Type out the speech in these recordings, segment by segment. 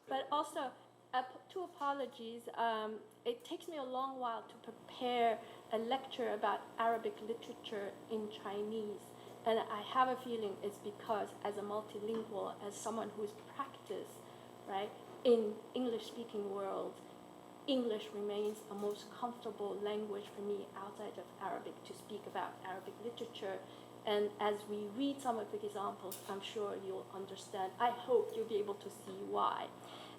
But also, two apologies. It takes me a long while to prepare a lecture about Arabic literature in Chinese. And I have a feeling it's because as a multilingual, as someone who's practiced, right, in English-speaking world, English remains a most comfortable language for me outside of Arabic to speak about Arabic literature. And as we read some of the examples, I'm sure you'll understand. I hope you'll be able to see why.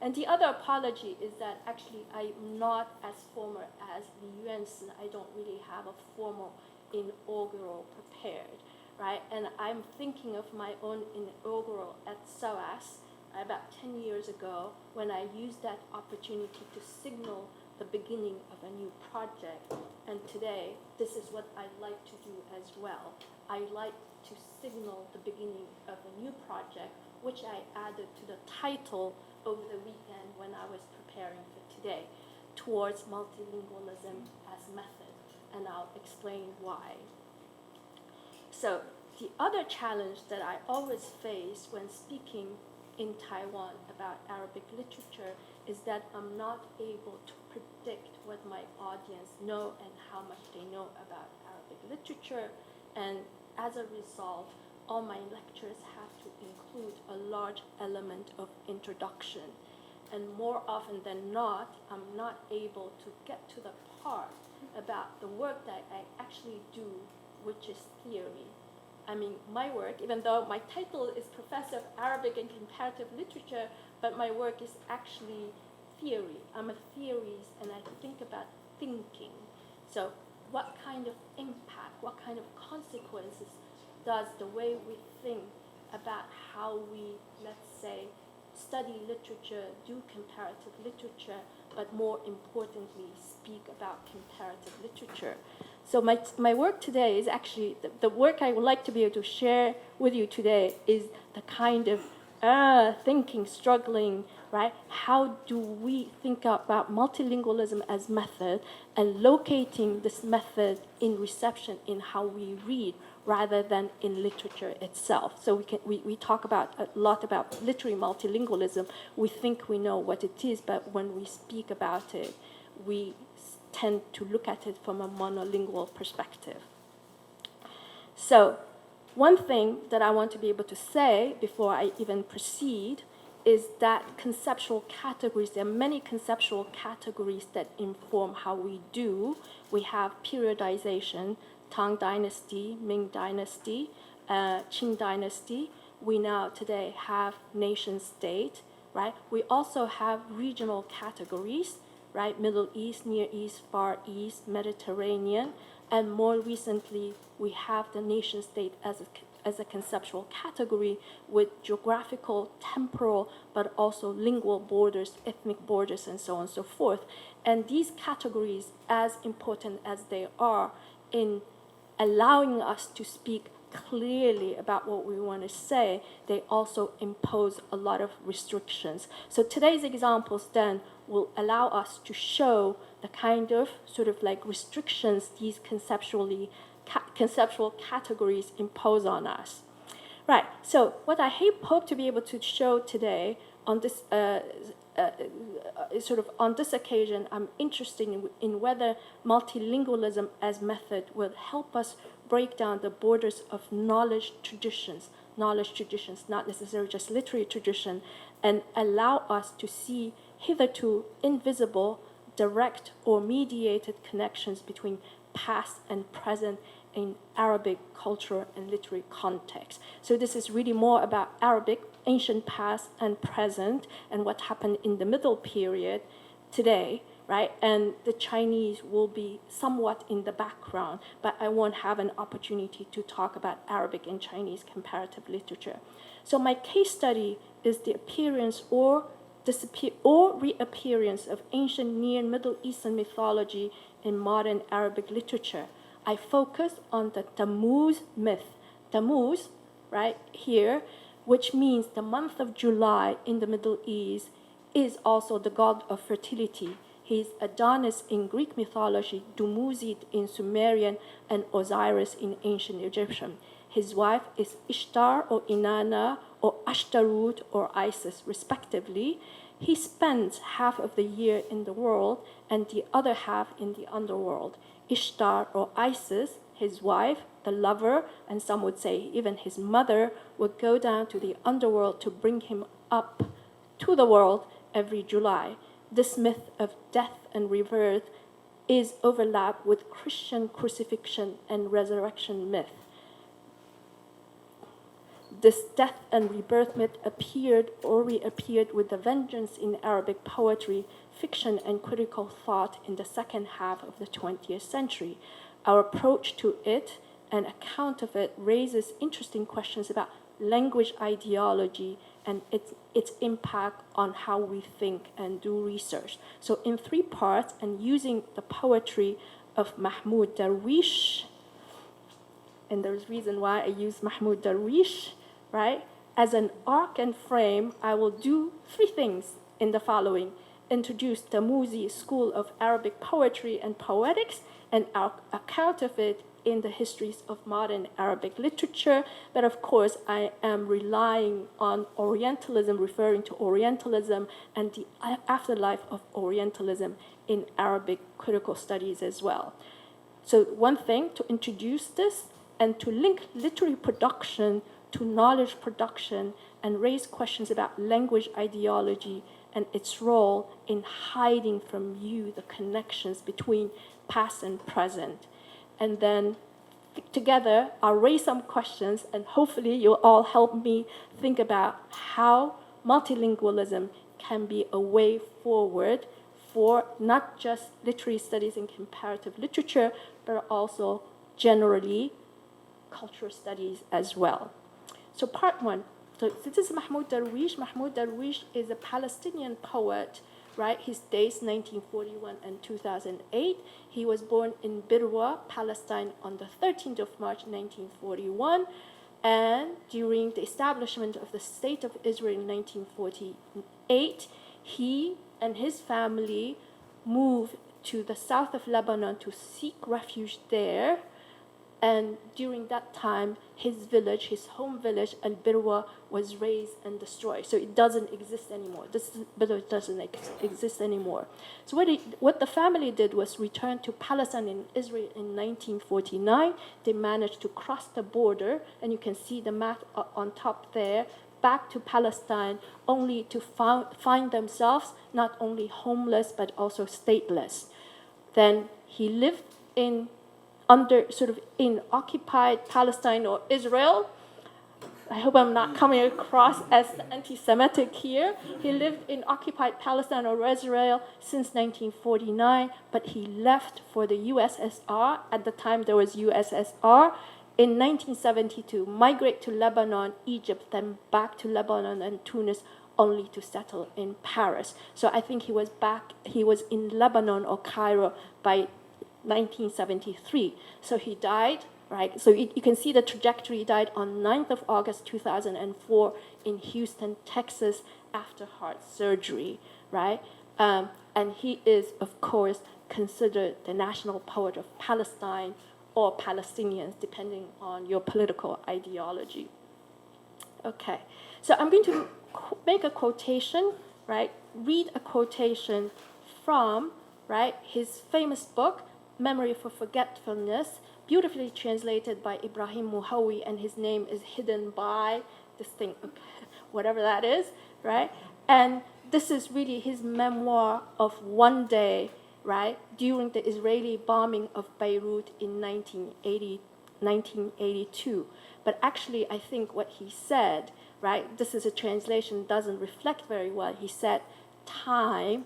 And the other apology is that actually I'm not as formal as Li Yuansi. I don't really have a formal inaugural prepared, right? And I'm thinking of my own inaugural at SOAS about 10 years ago when I used that opportunity to signal the beginning of a new project. And today, this is what I like to do as well. I like to signal the beginning of a new project, which I added to the title over the weekend when I was preparing for today, towards multilingualism as method, and I'll explain why. So the other challenge that I always face when speaking in Taiwan about Arabic literature is that I'm not able to predict what my audience know and how much they know about Arabic literature, and as a result, all my lectures have to include a large element of introduction. And more often than not, I'm not able to get to the part about the work that I actually do, which is theory. I mean, my work, even though my title is Professor of Arabic and Comparative Literature, but my work is actually theory. I'm a theorist, and I think about thinking. So what kind of impact, what kind of consequences does the way we think about how we, let's say, study literature, do comparative literature, but more importantly, speak about comparative literature. So my work today is actually, the work I would like to be able to share with you today is the kind of thinking, struggling, right? How do we think about multilingualism as method and locating this method in reception in how we read rather than in literature itself. So we talk about a lot about literary multilingualism. We think we know what it is, but when we speak about it, we tend to look at it from a monolingual perspective. So one thing that I want to be able to say before I even proceed is that conceptual categories, there are many conceptual categories that inform how we do. We have periodization, Tang Dynasty, Ming Dynasty, Qing Dynasty. We now today have nation state, right? We also have regional categories, right? Middle East, Near East, Far East, Mediterranean, and more recently, we have the nation state as a conceptual category with geographical, temporal, but also lingual borders, ethnic borders, and so on and so forth. And these categories, as important as they are in allowing us to speak clearly about what we want to say, they also impose a lot of restrictions. So today's examples then will allow us to show the kind of sort of like restrictions these conceptual categories impose on us. Right, so what I hope to be able to show today on this sort of on this occasion, I'm interested in whether multilingualism as method will help us break down the borders of knowledge traditions, not necessarily just literary tradition, and allow us to see hitherto invisible, direct or mediated connections between past and present in Arabic cultural and literary context. So this is really more about Arabic, ancient past and present, and what happened in the middle period today, right? And the Chinese will be somewhat in the background, but I won't have an opportunity to talk about Arabic and Chinese comparative literature. So my case study is the appearance or reappearance of ancient Near and Middle Eastern mythology in modern Arabic literature. I focus on the Tammuz myth. Tammuz, right here, which means the month of July in the Middle East, is also the god of fertility. He is Adonis in Greek mythology, Dumuzid in Sumerian, and Osiris in ancient Egyptian. His wife is Ishtar or Inanna or Ashtarut or Isis, respectively. he spends half of the year in the world and the other half in the underworld. Ishtar, or Isis, his wife, the lover, and some would say even his mother, would go down to the underworld to bring him up to the world every July. This myth of death and rebirth is overlapped with Christian crucifixion and resurrection myth. This death and rebirth myth appeared or reappeared with a vengeance in Arabic poetry, fiction, and critical thought in the second half of the 20th century. Our approach to it and account of it raises interesting questions about language ideology and its impact on how we think and do research. So in 3 parts, and using the poetry of Mahmoud Darwish, and there's reason why I use Mahmoud Darwish, right? As an arc and frame, I will do 3 things in the following. Introduce Tammuzi school of Arabic poetry and poetics, and our account of it in the histories of modern Arabic literature. But of course, I am relying on Orientalism, referring to Orientalism and the afterlife of Orientalism in Arabic critical studies as well. So one thing, to introduce this and to link literary production to knowledge production and raise questions about language ideology and its role in hiding from you the connections between past and present. And then together, I'll raise some questions, and hopefully you'll all help me think about how multilingualism can be a way forward for not just literary studies and comparative literature, but also generally cultural studies as well. So part 1. So this is Mahmoud Darwish. Mahmoud Darwish is a Palestinian poet, right? His dates 1941 and 2008. He was born in Birwa, Palestine on the 13th of March 1941. And during the establishment of the State of Israel in 1948, he and his family moved to the south of Lebanon to seek refuge there. And during that time, his village, his home village, Al-Birwa, was razed and destroyed. So it doesn't exist anymore. This village doesn't exist anymore. So what the family did was return to Palestine and Israel in 1949. They managed to cross the border, and you can see the map on top there, back to Palestine, only to find themselves not only homeless, but also stateless. Then he lived in occupied Palestine or Israel. I hope I'm not coming across as anti-Semitic here. He lived in occupied Palestine or Israel since 1949, but he left for the USSR. At the time there was USSR. In 1972, migrate to Lebanon, Egypt, then back to Lebanon and Tunis, only to settle in Paris. So I think he was in Lebanon or Cairo by 1973. So he died, right? So you can see the trajectory. He died on 9th of August 2004 in Houston, Texas, after heart surgery, right? And he is, of course, considered the national poet of Palestine or Palestinians, depending on your political ideology. Okay, so I'm going to make a quotation, right? Read a quotation from, right, his famous book, Memory for Forgetfulness, beautifully translated by Ibrahim Muhawi, and his name is hidden by this thing, whatever that is, right? And this is really his memoir of one day, right, during the Israeli bombing of Beirut in 1982. But actually, I think what he said, right, this is a translation, doesn't reflect very well. He said, time,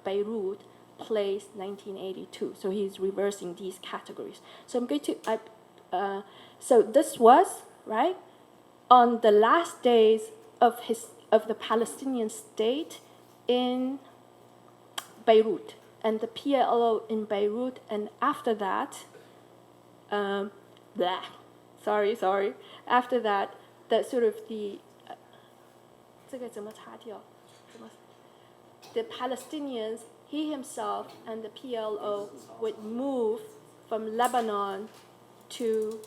Beirut, place 1982. So he's reversing these categories. So I'm going to, so this was, right, on the last days of the Palestinian state in Beirut and the PLO in Beirut, and after that, after that, the sort of the Palestinians, he himself and the PLO would move from Lebanon to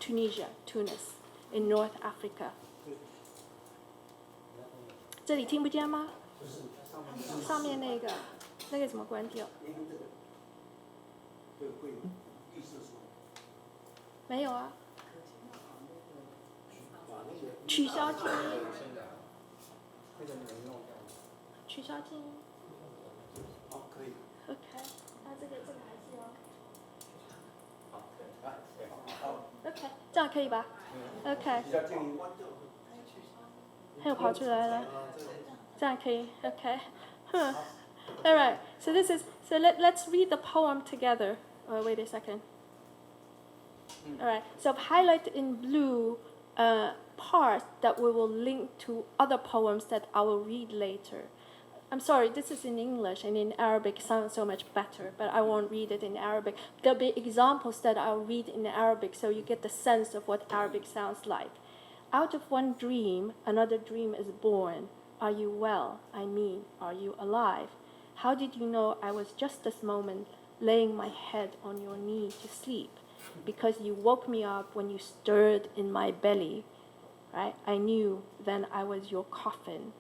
Tunisia, Tunis, in North Africa. 这里听不见吗？上面那个怎么关掉？没有啊。取消静音。取消静音。可以。OK， 那这个还是要。OK， 这样可以吧 ？OK。还有跑出来了，这样可以 ？OK。All right. So let's read the poem together. Wait a second. All right. So I've highlighted in blue parts that we will link to other poems that I will read later. I'm sorry, this is in English, and in Arabic sounds so much better, but I won't read it in Arabic. There'll be examples that I'll read in Arabic so you get the sense of what Arabic sounds like. Out of one dream, another dream is born. Are you well? I mean, are you alive? How did you know I was just this moment laying my head on your knee to sleep? Because you woke me up when you stirred in my belly, right? I knew then I was your coffin,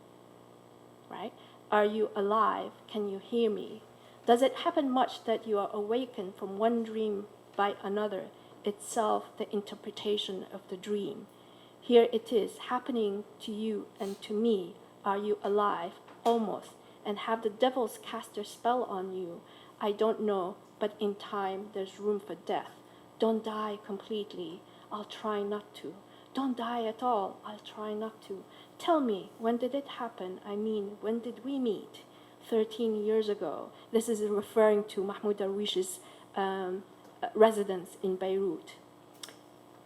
right? Are you alive? Can you hear me? Does it happen much that you are awakened from one dream by another, itself the interpretation of the dream? Here it is, happening to you and to me. Are you alive? Almost. And have the devils cast their spell on you? I don't know, but in time there's room for death. Don't die completely. I'll try not to. Don't die at all. I'll try not to. Tell me, when did it happen? I mean, when did we meet? 13 years ago. This is referring to Mahmoud Darwish's residence in Beirut.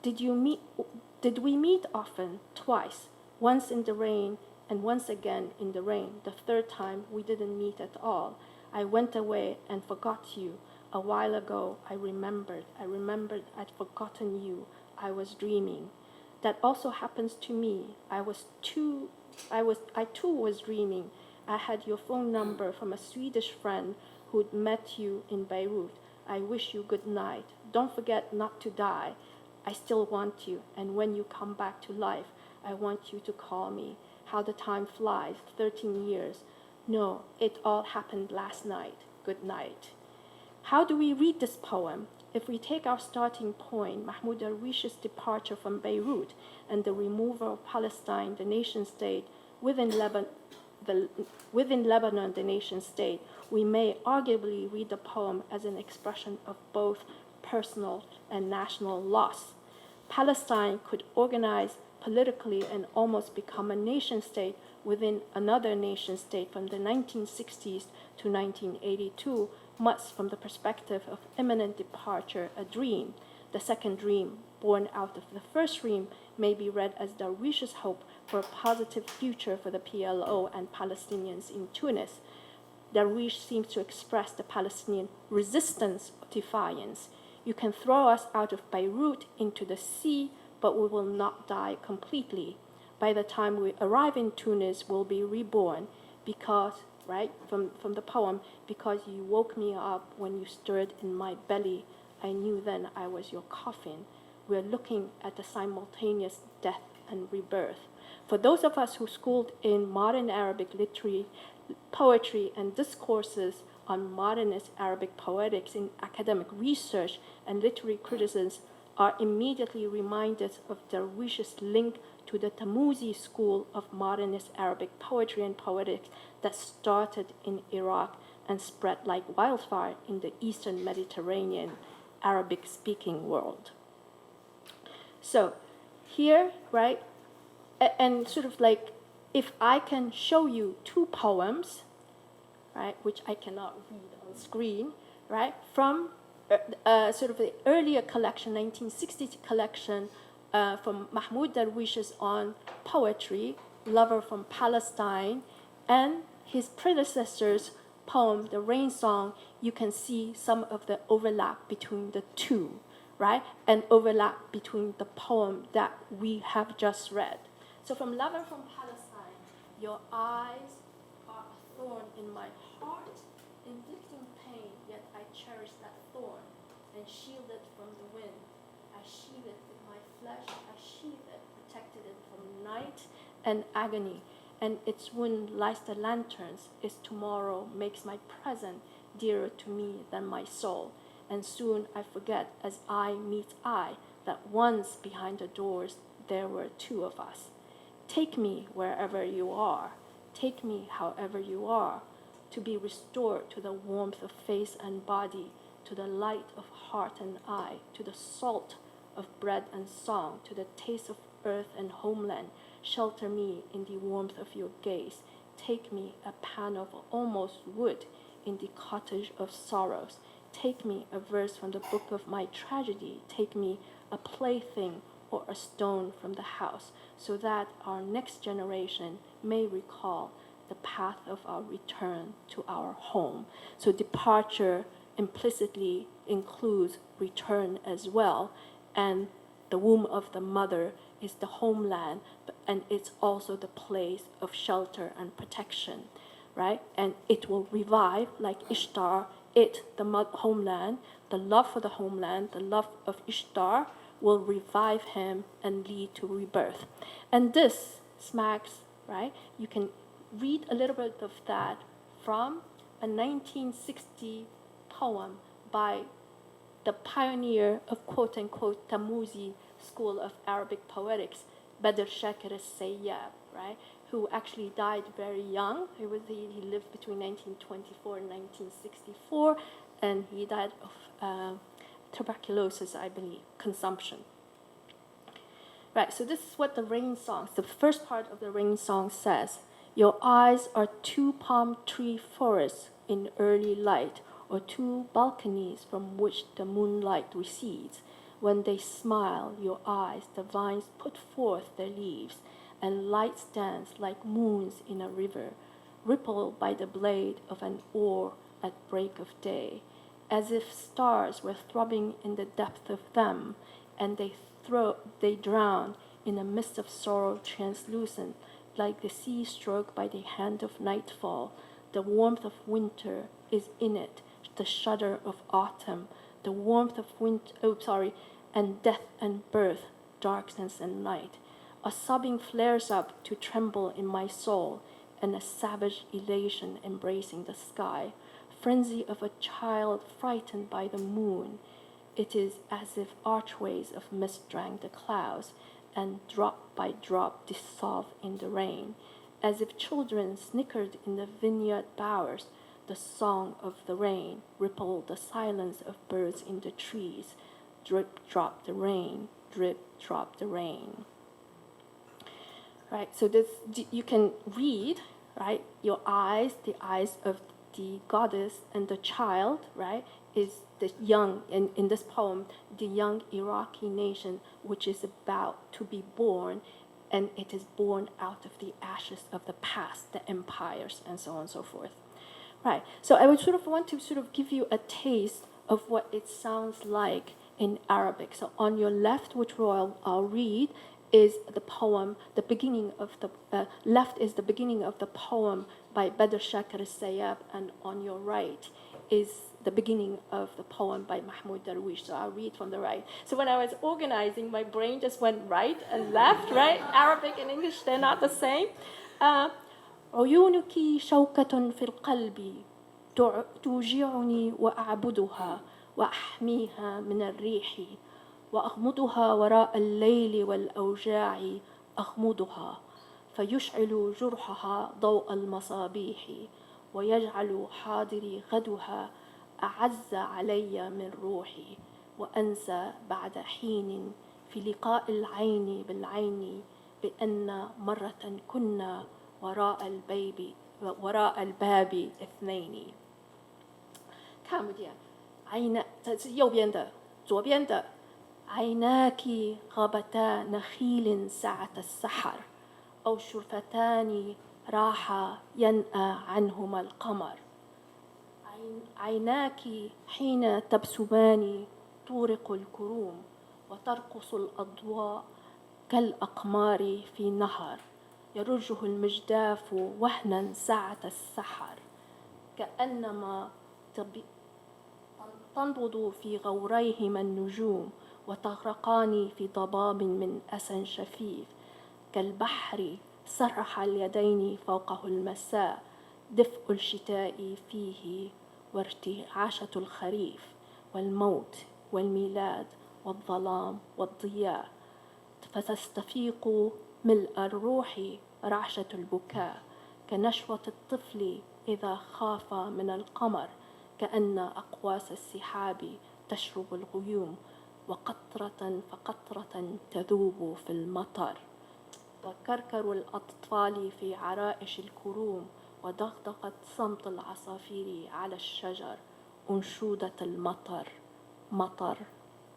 Did we meet often? Twice. Once in the rain and once again in the rain. The third time we didn't meet at all. I went away and forgot you. A while ago I remembered I'd forgotten you. I was dreaming. That also happens to me. I too was dreaming. I had your phone number from a Swedish friend who'd met you in Beirut. I wish you good night. Don't forget not to die. I still want you, and when you come back to life, I want you to call me. How the time flies, 13 years. No, it all happened last night. Good night. How do we read this poem? If we take our starting point, Mahmoud Darwish's departure from Beirut and the removal of Palestine, the nation-state, within Lebanon, the nation-state, we may arguably read the poem as an expression of both personal and national loss. Palestine could organize politically and almost become a nation-state within another nation-state from the 1960s to 1982, much from the perspective of imminent departure, a dream. The second dream, born out of the first dream, may be read as Darwish's hope for a positive future for the PLO and Palestinians in Tunis. Darwish seems to express the Palestinian resistance of defiance. You can throw us out of Beirut into the sea, but we will not die completely. By the time we arrive in Tunis, we'll be reborn because, right, from the poem, because you woke me up when you stirred in my belly. I knew then I was your coffin. We're looking at the simultaneous death and rebirth. For those of us who schooled in modern Arabic literary, poetry, and discourses on modernist Arabic poetics in academic research and literary criticism are immediately reminded of Darwish's link to the Tammuzi school of modernist Arabic poetry and poetics that started in Iraq and spread like wildfire in the Eastern Mediterranean Arabic-speaking world. So here, right, and sort of like, if I can show you two poems, right, which I cannot read on screen, right, from sort of the earlier collection, 1960s collection from Mahmoud Darwish's on poetry, Lover from Palestine, and his predecessor's poem, The Rain Song, you can see some of the overlap between the two, right, and overlap between the poem that we have just read. So from Lover from Palestine, your eyes are a thorn in my heart, inflicting pain, yet I cherish that thorn and shield it from the wind. I sheathe it with my flesh, I sheathe it, protected it from night and agony. and its wound lights the lanterns. Its tomorrow makes my present dearer to me than my soul. And soon I forget as eye meets eye that once behind the doors there were two of us. Take me wherever you are. Take me however you are, to be restored to the warmth of face and body, to the light of heart and eye, to the salt of bread and song, to the taste of earth and homeland. Shelter me in the warmth of your gaze. Take me a pan of almost wood in the cottage of sorrows. Take me a verse from the book of my tragedy. Take me a plaything or a stone from the house, so that our next generation may recall the path of our return to our home. So departure implicitly includes return as well, and the womb of the mother is the homeland, and it's also the place of shelter and protection, right? And it will revive, like Ishtar, the homeland, the love for the homeland, the love of Ishtar will revive him and lead to rebirth. And this smacks, right? You can read a little bit of that from a 1960 poem by the pioneer of quote-unquote Tammuzi school of Arabic poetics, Badr Shakir al-Sayyab, right? Who actually died very young. He lived between 1924 and 1964, and he died of tuberculosis, I believe, consumption. Right, so this is what the rain song, the first part of the rain song says. Your eyes are two palm tree forests in early light, or two balconies from which the moonlight recedes. When they smile, your eyes, the vines put forth their leaves, and lights dance like moons in a river, rippled by the blade of an oar at break of day, as if stars were throbbing in the depth of them, and they drown in a mist of sorrow translucent, like the sea stroked by the hand of nightfall. The warmth of winter is in it, the shudder of autumn, the warmth of winter, and death and birth, darkness and night. A sobbing flares up to tremble in my soul, and a savage elation embracing the sky. Frenzy of a child frightened by the moon. It is as if archways of mist drank the clouds, and drop by drop dissolve in the rain. As if children snickered in the vineyard bowers, the song of the rain rippled the silence of birds in the trees. Drip, drop the rain, drip, drop the rain. Right, so this you can read, right? Your eyes, the eyes of the goddess and the child, right, is the young, in this poem, the young Iraqi nation, which is about to be born, and it is born out of the ashes of the past, the empires, and so on and so forth. Right, so I would want to give you a taste of what it sounds like in Arabic. So on your left, which I'll read, is the poem, the beginning of the, left is the beginning of the poem by Badr Shakir al-Sayyab, and on your right is the beginning of the poem by Mahmoud Darwish. So I'll read from the right. So when I was organizing, my brain just went right and left, right? Arabic and English, they're not the same. عيونك شوكة في القلب توجعني وأعبدها وأحميها من الريح وأغمضها وراء الليل والأوجاع أغمضها فيشعل جرحها ضوء المصابيح ويجعل حاضري غدها أعز علي من روحي وأنسى بعد حين في لقاء العين بالعين بأن مرة كنا وراء الباب اثنين. 看不见，这是右边的，左边的。عيناك غابتا نخيل ساعة السحر أو شرفتان راح ينأى عنهما القمر. عيناك حين تبسمان تورق الكروم وترقص الأضواء كالأقمار في نهر يرجه المجداف وهنا ساعة السحر كأنما تنبض في غوريهما النجوم وتغرقان في ضباب من أسى شفيف كالبحر سرح اليدين فوقه المساء دفء الشتاء فيه وارتعاشة الخريف والموت والميلاد والظلام والضياء فتستفيق ملء الروح رعشة البكاء كنشوة الطفل إذا خاف من القمر كأن أقواس السحاب تشرب الغيوم وقطرة فقطرة تذوب في المطر وكركر الأطفال في عرائش الكروم ودغدغة صمت العصافير على الشجر أنشودة المطر مطر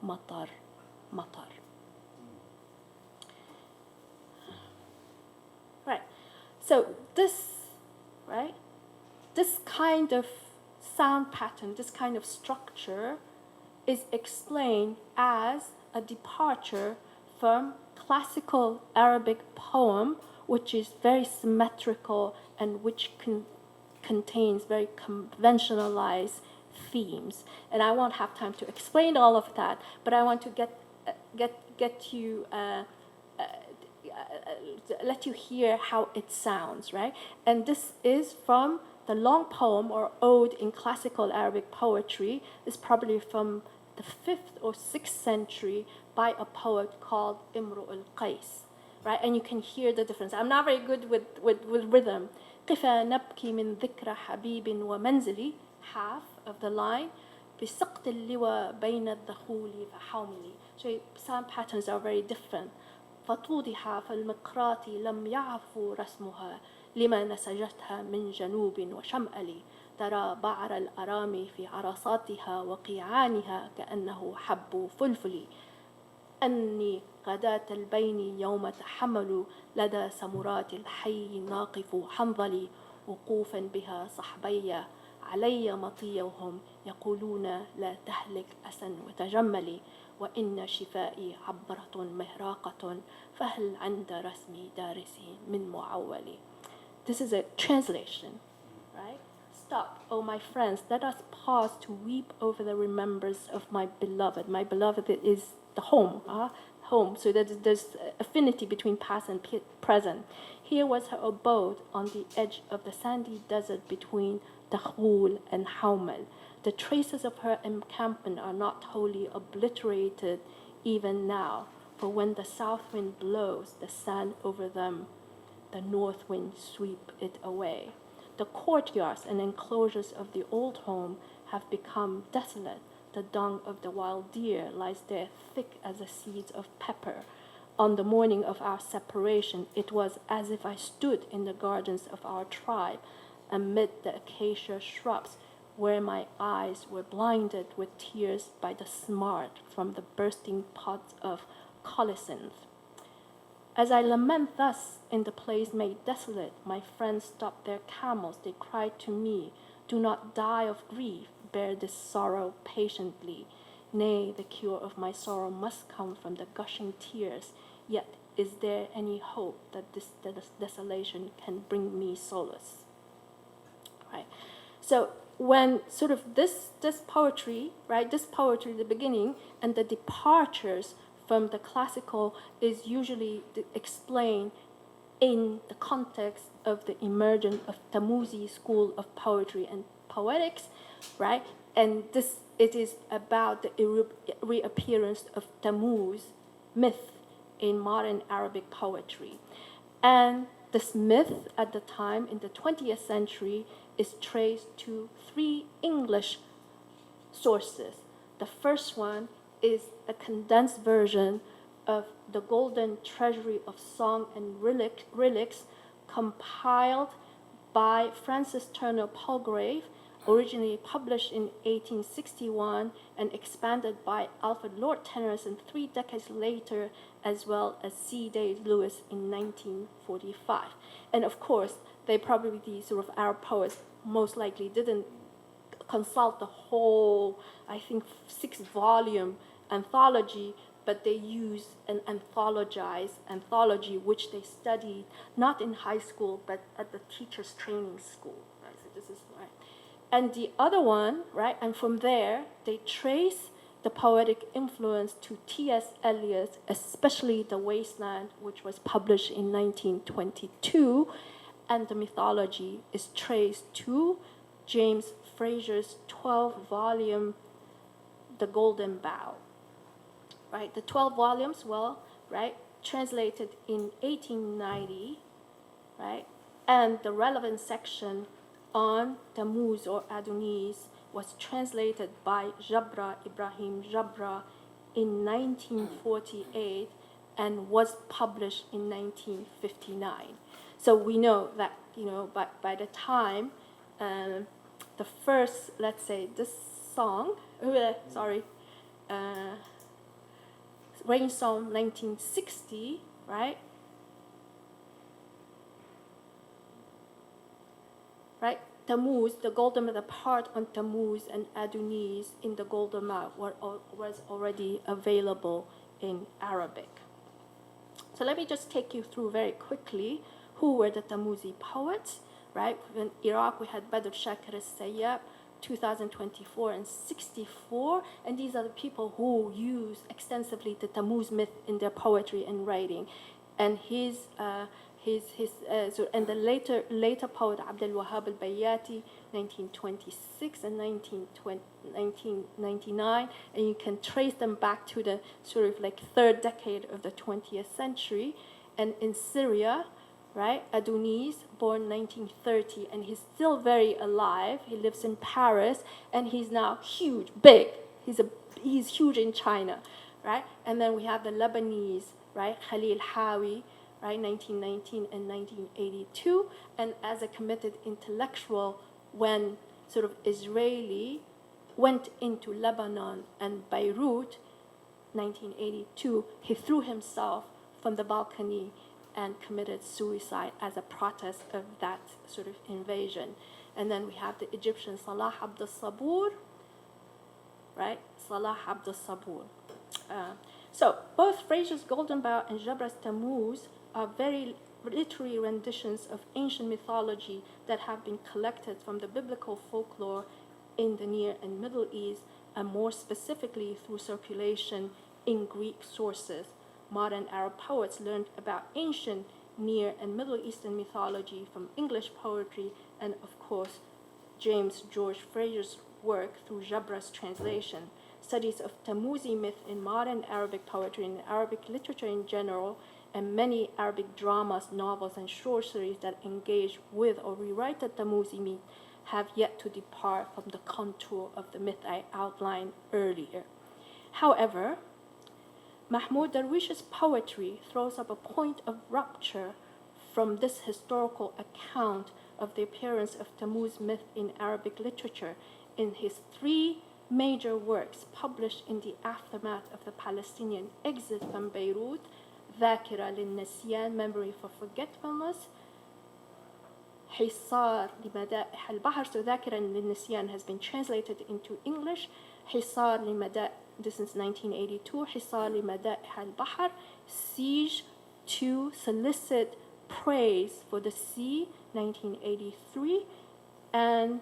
مطر مطر. Right. So this kind of sound pattern, this kind of structure is explained as a departure from classical Arabic poem, which is very symmetrical and which contains very conventionalized themes. And I won't have time to explain all of that, but I want to get you let you hear how it sounds, right? And this is from the long poem or ode in classical Arabic poetry. Is probably from the 5th or 6th century by a poet called Imru al-Qais, right? And you can hear the difference. I'm not very good with rhythm. قفا نبكي من ذكرى حبيب ومنزلي, half of the line. بسقط اللوى بين الدخول فحوملي. So sound patterns are very different. فتوضح فالمقراط لم يعفو رسمها لما نسجتها من جنوب وشمال ترى بعر الأرامي في عرصاتها وقيعانها كأنه حب فلفل أني غداة البين يوم تحمل لدى سمرات الحي ناقف حنظلي وقوفا بها صحبي علي مطيهم يقولون لا تهلك أسا وتجملي وإن شفائي عبرة مهراقة فهل عند رسمي دارسي من معولي. This is a translation, right? Stop, oh my friends, let us pause to weep over the remembrance of my beloved. My beloved is the home, home. So there's affinity between past and present. Here was her abode on the edge of the sandy desert between Dakhul and Haumal. The traces of her encampment are not wholly obliterated even now, for when the south wind blows the sand over them, the north wind sweep it away. The courtyards and enclosures of the old home have become desolate. The dung of the wild deer lies there thick as the seeds of pepper. On the morning of our separation, it was as if I stood in the gardens of our tribe, amid the acacia shrubs, where my eyes were blinded with tears by the smart from the bursting pods of colocynth. As I lament thus in the place made desolate, my friends stopped their camels. They cried to me, do not die of grief, bear this sorrow patiently. Nay, the cure of my sorrow must come from the gushing tears. Yet is there any hope that this desolation can bring me solace? Right. So when sort of this poetry, right, this poetry, the beginning, and the departures from the classical is usually explained in the context of the emergence of Tammuzi school of poetry and poetics, right? And it is about the reappearance of Tammuz myth in modern Arabic poetry. And this myth at the time in the 20th century is traced to 3 English sources. The first one is a condensed version of the Golden Treasury of Song and Relics compiled by Francis Turner Palgrave, originally published in 1861 and expanded by Alfred Lord Tennyson 3 decades later, as well as C. Day Lewis in 1945. And of course, they probably, these sort of Arab poets, most likely didn't consult the whole, I think, 6-volume anthology, but they used an anthologized anthology, which they studied not in high school, but at the teacher's training school. Right? So this is right. And the other one, right, and from there, they trace the poetic influence to T.S. Eliot, especially The Wasteland, which was published in 1922, and the mythology is traced to James Fraser's 12-volume The Golden Bough. Right, the 12 volumes, translated in 1890, right, and the relevant section on Tammuz or Adonis was translated by Jabra Ibrahim Jabra in 1948 and was published in 1959. So we know that, by the time the first, let's say, this song, Rain Song 1960, right? Tammuz, the part on Tammuz and Adonis in the Golden Bough was already available in Arabic. So let me just take you through very quickly who were the Tammuzi poets, right? In Iraq, we had Badr Shakir al-Sayyab, 2024 and 64, and these are the people who use extensively the Tammuz myth in their poetry and writing. And and the later poet Abdul Wahab al-Bayati, 1926 and 1999, and you can trace them back to the third decade of the 20th century. And in Syria, right, Adonis, born 1930, and he's still very alive. He lives in Paris, and he's now big. He's huge in China, right? And then we have the Lebanese, right, Khalil Hawi, right, 1919 and 1982, and as a committed intellectual, when Israeli went into Lebanon and Beirut, 1982, he threw himself from the balcony and committed suicide as a protest of that invasion. And then we have the Egyptian Salah Abd al-Sabur, right? Salah Abd al-Sabur. So both Fraser's Golden Bough and Jabra's Tammuz are very literary renditions of ancient mythology that have been collected from the biblical folklore in the Near and Middle East, and more specifically through circulation in Greek sources. Modern Arab poets learned about ancient Near and Middle Eastern mythology from English poetry and, of course, James George Fraser's work through Jabra's translation. Studies of Tammuzi myth in modern Arabic poetry and Arabic literature in general, and many Arabic dramas, novels, and short stories that engage with or rewrite the Tammuzi myth have yet to depart from the contour of the myth I outlined earlier. However, Mahmoud Darwish's poetry throws up a point of rupture from this historical account of the appearance of Tammuz myth in Arabic literature in his three major works published in the aftermath of the Palestinian exit from Beirut: ذاكرة للنسيان, Memory for Forgetfulness; حصار لمدائح البحر. So ذاكرة للنسيان has been translated into English. حصار لمدائح, this is 1982. حصار لمدائح البحر, Siege to Solicit Praise for the Sea, 1983. And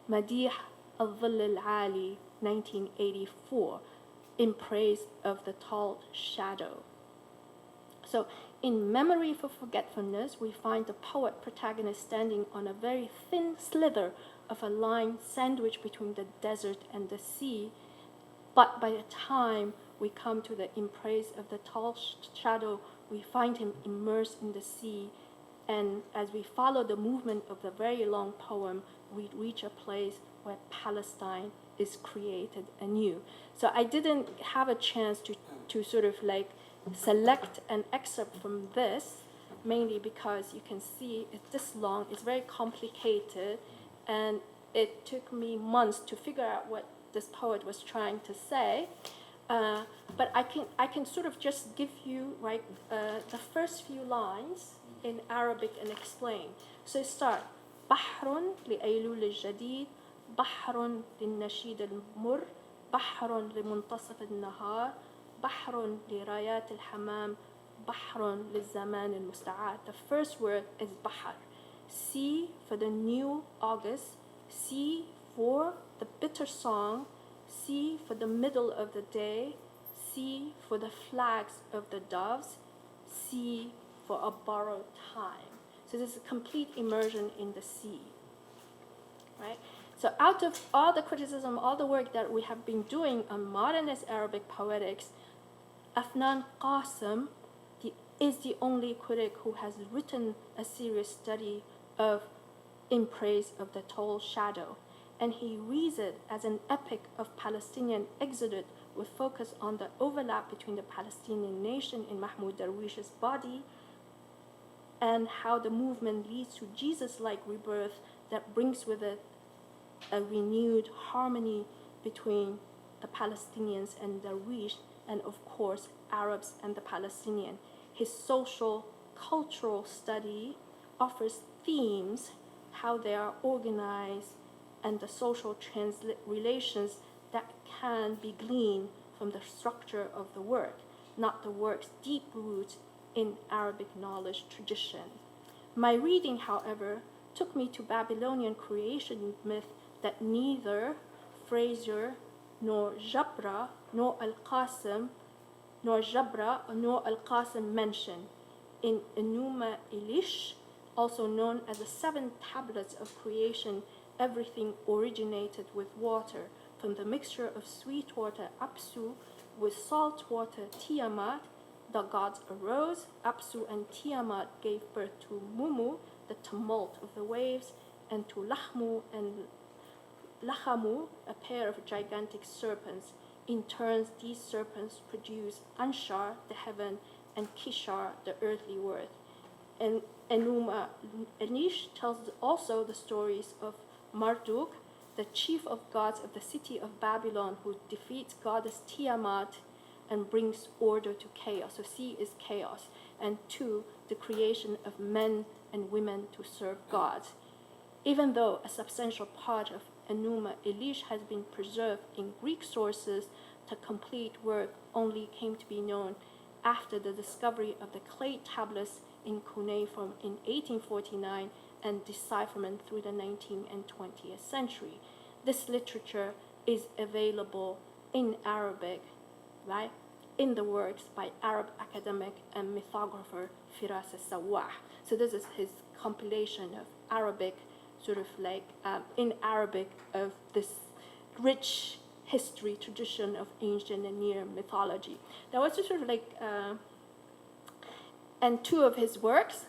مديح الظل العالي, 1984, in praise of the tall shadow. So in Memory for Forgetfulness, we find the poet protagonist standing on a very thin slither of a line sandwiched between the desert and the sea. But by the time we come to the In Praise of the Tall Shadow, we find him immersed in the sea. And as we follow the movement of the very long poem, we reach a place where Palestine is created anew. So I didn't have a chance to select an excerpt from this, mainly because you can see it's this long, it's very complicated, and it took me months to figure out what this poet was trying to say. But I can just give you the first few lines in Arabic and explain. So start: بحر لأيلول الجديد، بحر للنشيد المر، بحر لمنتصف النهار، بحر لرايات الحمام، بحر للزمان المستعار. The first word is bahar. Sea for the new August, sea for the bitter song, C for the middle of the day, C for the flags of the doves, C for a borrowed time. So this is a complete immersion in the sea, right? So out of all the criticism, all the work that we have been doing on modernist Arabic poetics, Afnan Qasim is the only critic who has written a serious study of In Praise of the Tall Shadow. And he reads it as an epic of Palestinian exodus with focus on the overlap between the Palestinian nation in Mahmoud Darwish's body and how the movement leads to Jesus-like rebirth that brings with it a renewed harmony between the Palestinians and Darwish, and of course Arabs and the Palestinian. His social, cultural study offers themes, how they are organized, and the social relations that can be gleaned from the structure of the work, not the work's deep roots in Arabic knowledge tradition. My reading, however, took me to Babylonian creation myth that neither Fraser nor Jabra nor Al-Qasim mention. In Enuma Elish, also known as the 7 tablets of creation, everything originated with water, from the mixture of sweet water Apsu with salt water Tiamat. The gods arose. Apsu and Tiamat gave birth to Mumu, the tumult of the waves, and to Lahmu and Lahamu, a pair of gigantic serpents. In turn, these serpents produce Anshar, the heaven, and Kishar, the earthly world. And Enuma Elish tells also the stories of Marduk, the chief of gods of the city of Babylon, who defeats goddess Tiamat and brings order to chaos. So C is chaos. And 2, the creation of men and women to serve gods. Even though a substantial part of Enuma Elish has been preserved in Greek sources, the complete work only came to be known after the discovery of the clay tablets in cuneiform in 1849 and decipherment through the 19th and 20th century. This literature is available in Arabic, right, in the works by Arab academic and mythographer Firas al-Sawah. So this is his compilation of Arabic, sort of like in Arabic, of this rich history tradition of ancient and near mythology. That was just sort of like, and 2 of his works,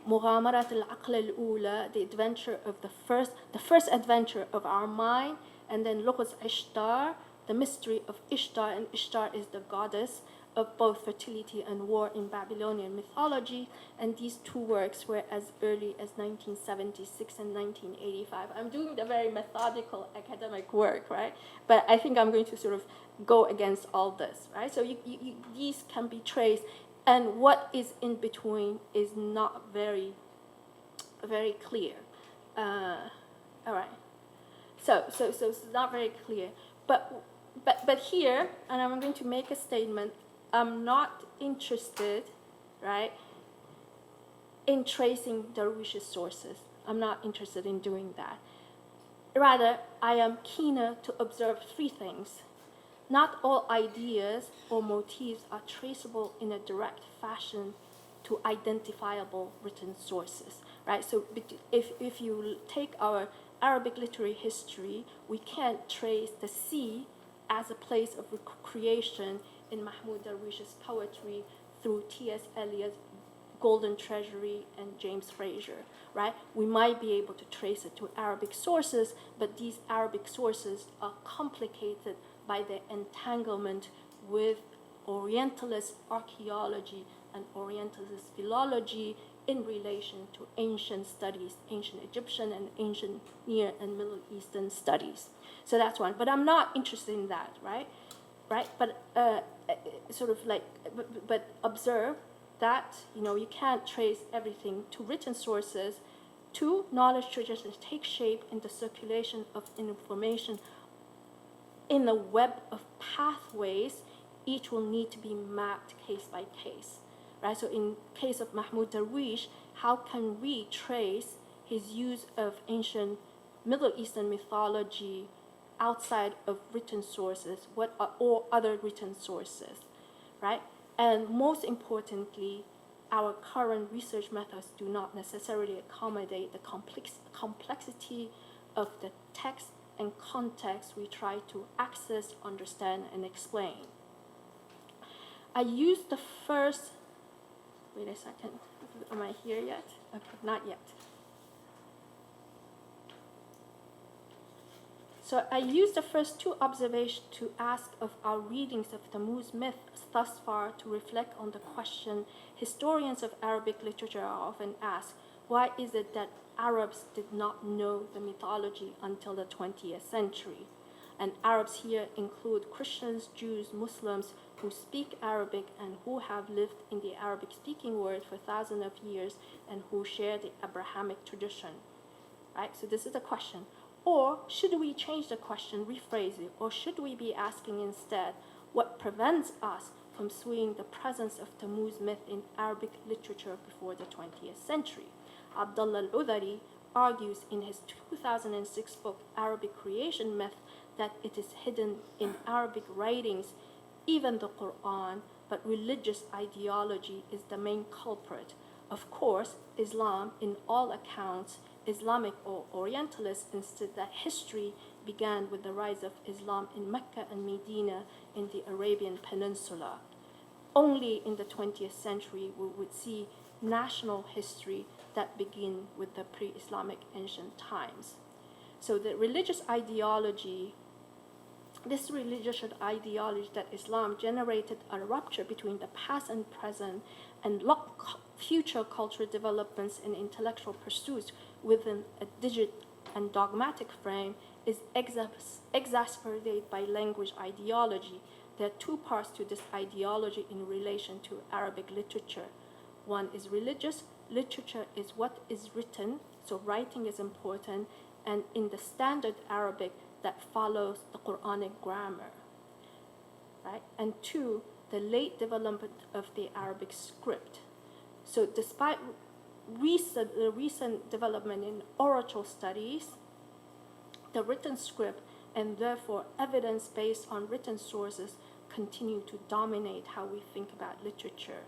مغامرة العقل الأولى, the adventure of the first adventure of our mind, and then Lughz Ishtar, the mystery of Ishtar, and Ishtar is the goddess of both fertility and war in Babylonian mythology, and these 2 works were as early as 1976 and 1985. I'm doing the very methodical academic work, right? But I think I'm going to sort of go against all this, right? So these can be traced, and what is in between is not very, very clear. All right. So it's not very clear. But here, and I'm going to make a statement, I'm not interested, right, in tracing Darwish's sources. I'm not interested in doing that. Rather, I am keener to observe 3 things. Not all ideas or motifs are traceable in a direct fashion to identifiable written sources, right? So if you take our Arabic literary history, we can't trace the sea as a place of creation in Mahmoud Darwish's poetry through T.S. Eliot's Golden Treasury and James Fraser, right? We might be able to trace it to Arabic sources, but these Arabic sources are complicated by their entanglement with Orientalist archaeology and Orientalist philology in relation to ancient studies, ancient Egyptian and ancient Near and Middle Eastern studies. So that's one. But I'm not interested in that, right? But sort of like, but observe that, you can't trace everything to written sources. 2, knowledge traditions take shape in the circulation of information in the web of pathways. Each will need to be mapped case by case, right? So in case of Mahmoud Darwish, how can we trace his use of ancient Middle Eastern mythology outside of written sources, what are all other written sources, right? And most importantly, our current research methods do not necessarily accommodate the complexity of the text and context we try to access, understand, and explain. I used the first, wait a second, am I here yet? Okay, not yet. So I used the first two observations to ask of our readings of Tammuz myth thus far to reflect on the question historians of Arabic literature are often asked, why is it that Arabs did not know the mythology until the 20th century? And Arabs here include Christians, Jews, Muslims who speak Arabic and who have lived in the Arabic-speaking world for thousands of years and who share the Abrahamic tradition, right? So this is the question. Or should we change the question, rephrase it, or should we be asking instead, what prevents us from seeing the presence of Tammuz myth in Arabic literature before the 20th century? Abdullah al-Udhari argues in his 2006 book, Arabic Creation Myth, that it is hidden in Arabic writings, even the Quran, but religious ideology is the main culprit. Of course, Islam, in all accounts, Islamic or Orientalist insist that history began with the rise of Islam in Mecca and Medina in the Arabian Peninsula. Only in the 20th century we would see national history that begin with the pre-Islamic ancient times. So the religious ideology, this religious ideology that Islam generated a rupture between the past and present and locked future cultural developments and intellectual pursuits within a rigid and dogmatic frame is exacerbated by language ideology. There are two parts to this ideology in relation to Arabic literature. One is religious. Literature is what is written, so writing is important, and in the standard Arabic that follows the Quranic grammar, right? And two, the late development of the Arabic script. So despite recent development in oral studies, the written script and therefore evidence based on written sources continue to dominate how we think about literature.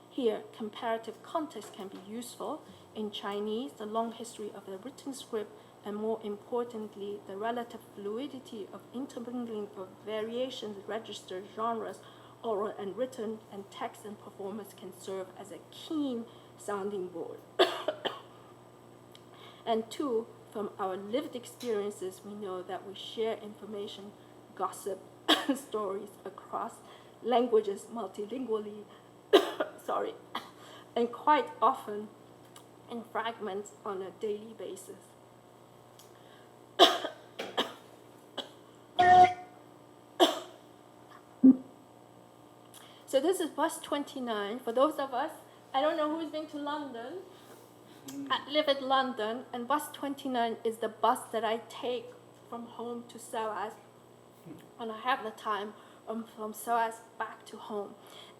Here, comparative context can be useful. In Chinese, the long history of the written script and more importantly, the relative fluidity of intermingling of variations, registers, genres, oral and written, and text and performance can serve as a keen sounding board. And two, from our lived experiences, we know that we share information, gossip, stories across languages multilingually, and quite often in fragments on a daily basis. So this is bus 29. For those of us, I don't know who's been to London. I live in London, and bus 29 is the bus that I take from home to SOAS when I have the time, from SOAS back to home.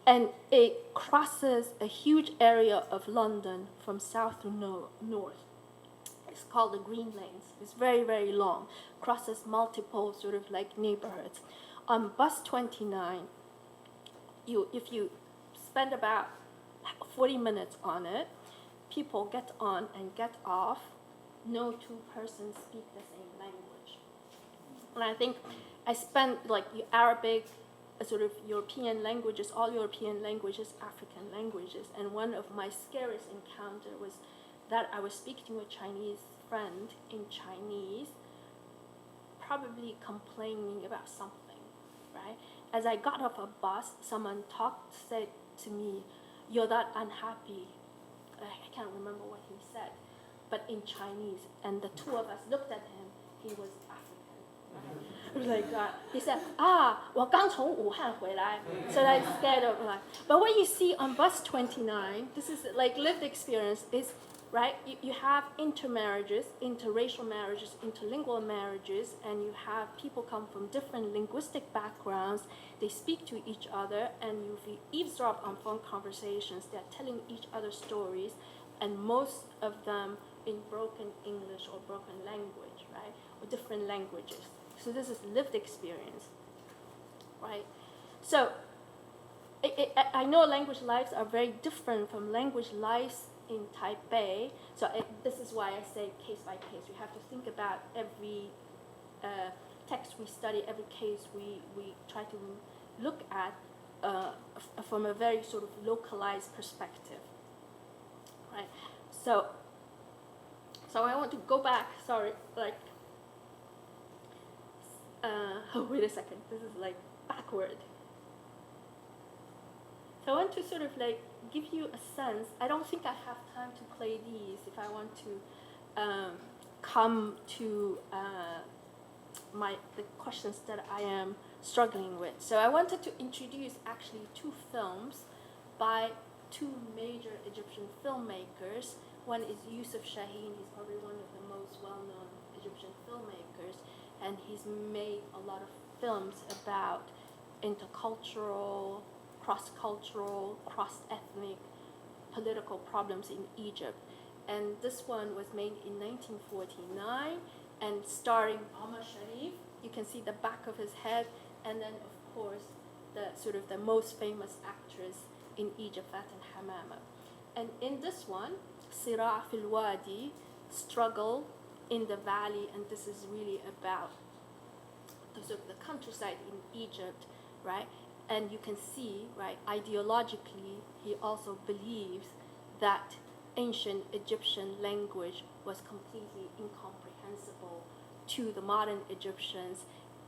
And it crosses a huge area of London from south to north. It's called the Green Lanes. It's very, very long. Crosses multiple sort of like neighborhoods. On bus 29, if you spend about 40 minutes on it, people get on and get off. No two persons speak the same language. And I think I spent like Arabic, sort of European languages, all European languages, African languages. And one of my scariest encounters was that I was speaking to a Chinese friend in Chinese, probably complaining about something, right? As I got off a bus, someone said to me, "You're that unhappy." I can't remember what he said, but in Chinese. And the two of us looked at him. He was African. Right? It was like he said, "我刚从武汉回来." So I scared of like. But what you see on bus 29, this is like lived experience, is right. You have intermarriages, interracial marriages, interlingual marriages, and you have people come from different linguistic backgrounds. They speak to each other, and you eavesdrop on phone conversations. They're telling each other stories, and most of them in broken English or broken language, right, or different languages. So this is lived experience, right? So I know language lives are very different from language lives in Taipei. So this is why I say case by case. We have to think about every text we study, every case we try to look at from a very sort of localized perspective, right? So I want to go back, sorry, like, oh, wait a second, this is like backward. So I want to sort of like give you a sense. I don't think I have time to play these if I want to come to the questions that I am struggling with. So I wanted to introduce actually two films by two major Egyptian filmmakers. One is Yusuf Shaheen. He's probably one of the most well-known Egyptian filmmakers, and he's made a lot of films about intercultural, cross-cultural, cross-ethnic political problems in Egypt. And this one was made in 1949 and starring Omar Sharif. You can see the back of his head, and then of course the sort of the most famous actress in Egypt, Fatin Hamama. And in this one, Sira' fil Wadi, struggle in the valley, and this is really about the sort of the countryside in Egypt, right? And you can see, right, ideologically, he also believes that ancient Egyptian language was completely incomprehensible to the modern Egyptians,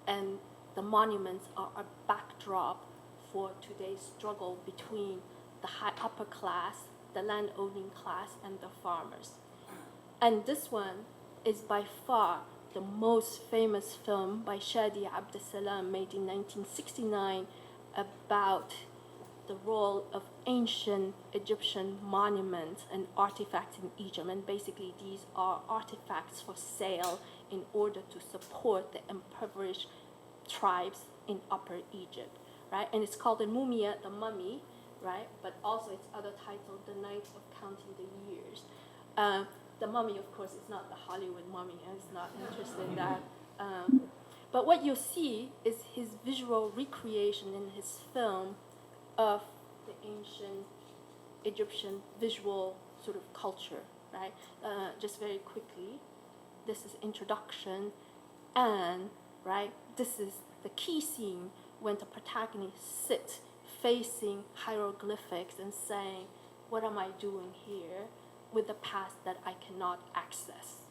and the monuments are a backdrop for today's struggle between the high upper class, the land-owning class, and the farmers. And this one is by far the most famous film by Shadi Abdesalam, made in 1969, about the role of ancient Egyptian monuments and artifacts in Egypt. And basically these are artifacts for sale in order to support the impoverished tribes in Upper Egypt, right? And it's called the Mumia, the Mummy, right? But also its other title, The Night of Counting the Years. The Mummy, of course, is not the Hollywood mummy. I was not interested in that. But what you see is his visual recreation in his film of the ancient Egyptian visual sort of culture, right? Just very quickly, this is introduction, and, right, this is the key scene when the protagonist sits facing hieroglyphics and saying, what am I doing here with the past that I cannot access,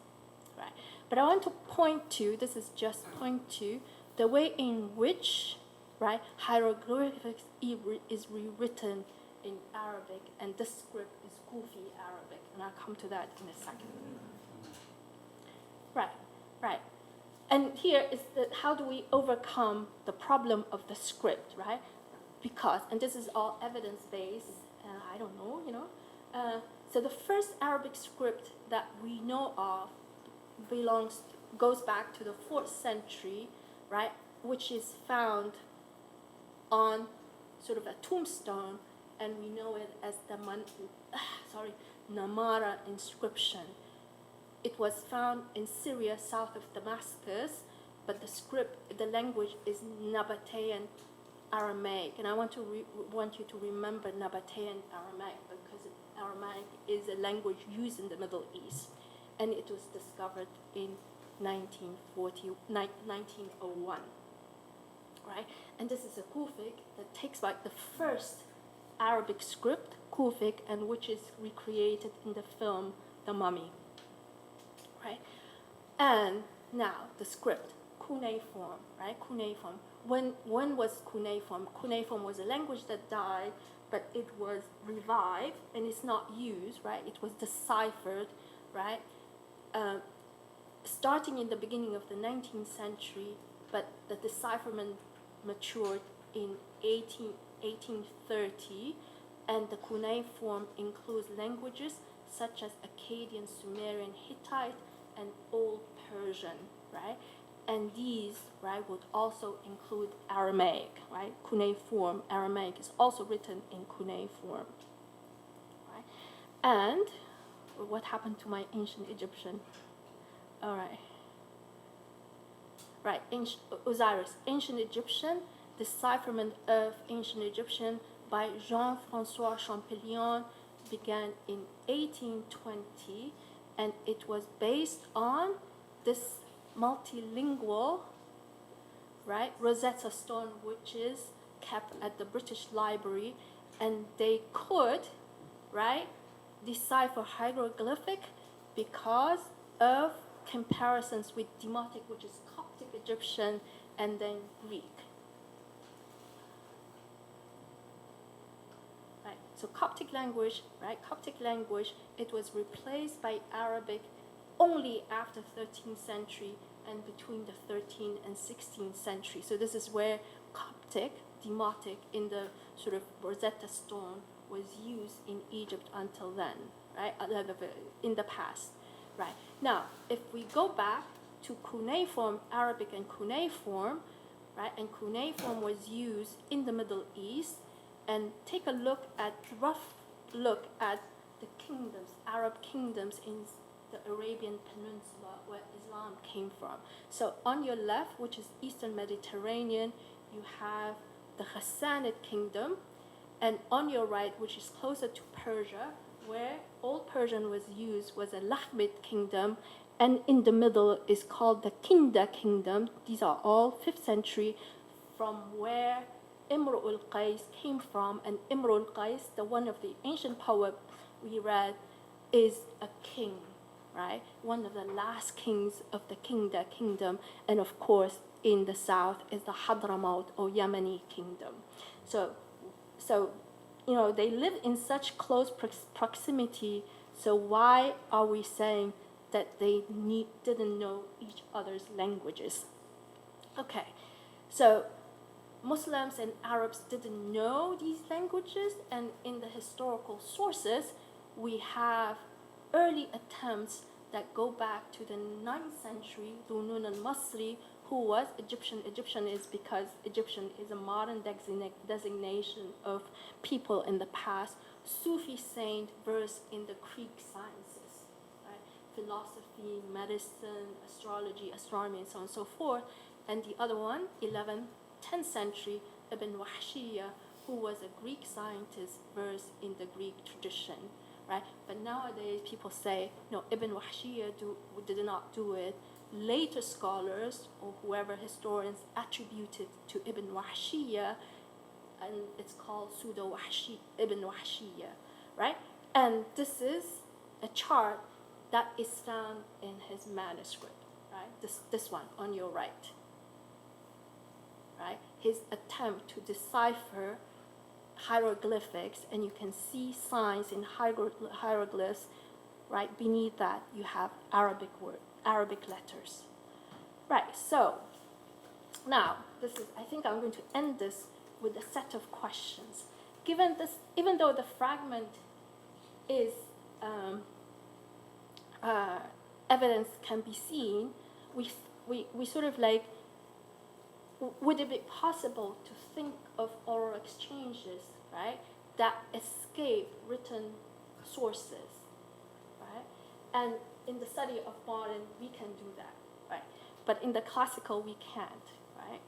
right? But I want to point to, this is just point to, the way in which, right, hieroglyphics is rewritten in Arabic, and this script is Kufi Arabic, and I'll come to that in a second. Right. And here is how do we overcome the problem of the script, right? Because, and this is all evidence-based, I don't know, you know. So the first Arabic script that we know of goes back to the 4th century, right, which is found on sort of a tombstone, and we know it as the Namara inscription. It was found in Syria, south of Damascus, but the language is Nabatean Aramaic, and I want you to remember Nabatean Aramaic, because Aramaic is a language used in the Middle East, and it was discovered in 1901, right? And this is a Kufic that takes back the first Arabic script, Kufic, and which is recreated in the film The Mummy, right? And now the script, cuneiform, right? Cuneiform. When was cuneiform? Cuneiform was a language that died, but it was revived, and it's not used, right? It was deciphered, right? Starting in the beginning of the 19th century, but the decipherment matured in 1830, and the cuneiform includes languages such as Akkadian, Sumerian, Hittite, and Old Persian, right? And these, right, would also include Aramaic, right? Cuneiform Aramaic is also written in cuneiform, right? And what happened to my ancient Egyptian? All right. right? Osiris, Ancient Egyptian, Decipherment of Ancient Egyptian by Jean-François Champollion, began in 1820, and it was based on this multilingual, right, Rosetta Stone, which is kept at the British Library, and they could, right, decipher hieroglyphic because of comparisons with Demotic, which is Coptic Egyptian, and then Greek. Right, so Coptic language, it was replaced by Arabic only after 13th century and between the 13th and 16th century. So this is where Coptic, Demotic, in the sort of Rosetta Stone was used in Egypt until then, right? In the past, right? Now, if we go back to cuneiform, Arabic and cuneiform, right? And cuneiform was used in the Middle East, and take a rough look at the kingdoms, Arab kingdoms in the Arabian Peninsula where Islam came from. So on your left, which is Eastern Mediterranean, you have the Ghassanid kingdom, and on your right, which is closer to Persia, where Old Persian was used, was a Lakhmid kingdom, and in the middle is called the Kinda kingdom. These are all 5th century, from where Imru al-Qais came from, and Imru al-Qais, the one of the ancient poet we read, is a king, right? One of the last kings of the Kinda kingdom, and of course, in the south is the Hadramaut or Yemeni kingdom. So they live in such close proximity. So why are we saying that they didn't know each other's languages? Okay, so Muslims and Arabs didn't know these languages, and in the historical sources, we have early attempts that go back to the 9th century. Dhunun al-Masri, who was Egyptian. Egyptian is because Egyptian is a modern designation of people in the past. Sufi saint versed in the Greek sciences, right? Philosophy, medicine, astrology, astronomy, and so on and so forth. And the other one, 11th, 10th century, Ibn Wahshiyya, who was a Greek scientist versed in the Greek tradition, right? But nowadays people say, no, Ibn Wahshiyya did not do it. Later scholars, or whoever historians, attributed to Ibn Wahshiyya, and it's called Ibn Wahshiyya, right? And this is a chart that is found in his manuscript, right? This one on your right, right? His attempt to decipher hieroglyphics, and you can see signs in hieroglyphs. Right beneath that, you have Arabic letters. Right, so now I think I'm going to end this with a set of questions. Given this, even though the fragment is evidence can be seen, we sort of like, would it be possible to think of oral exchanges, right, that escape written sources? And in the study of modern, we can do that, right? But in the classical, we can't, right?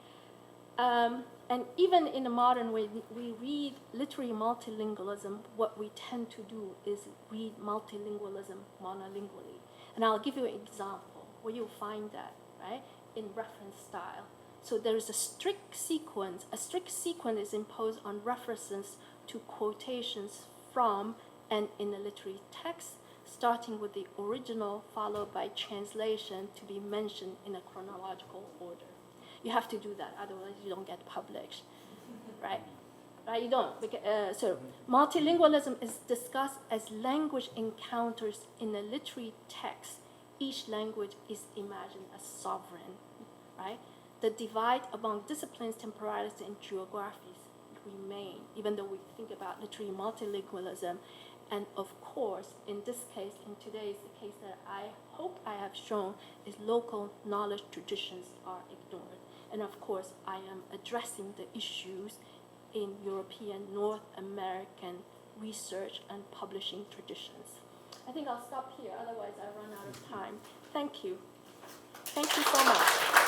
And even in the modern way, we read literary multilingualism. What we tend to do is read multilingualism monolingually. And I'll give you an example where you'll find that, right, in reference style. So there is a strict sequence. A strict sequence is imposed on references to quotations from and in a literary text, starting with the original, followed by translation to be mentioned in a chronological order. You have to do that, otherwise you don't get published, right? Right, you don't. So multilingualism is discussed as language encounters in a literary text. Each language is imagined as sovereign, right? The divide among disciplines, temporalities, and geographies remain, even though we think about literary multilingualism. And of course, in this case, in today's, the case that I hope I have shown is local knowledge traditions are ignored. And of course, I am addressing the issues in European, North American research and publishing traditions. I think I'll stop here, otherwise I run out of time. Thank you. Thank you so much.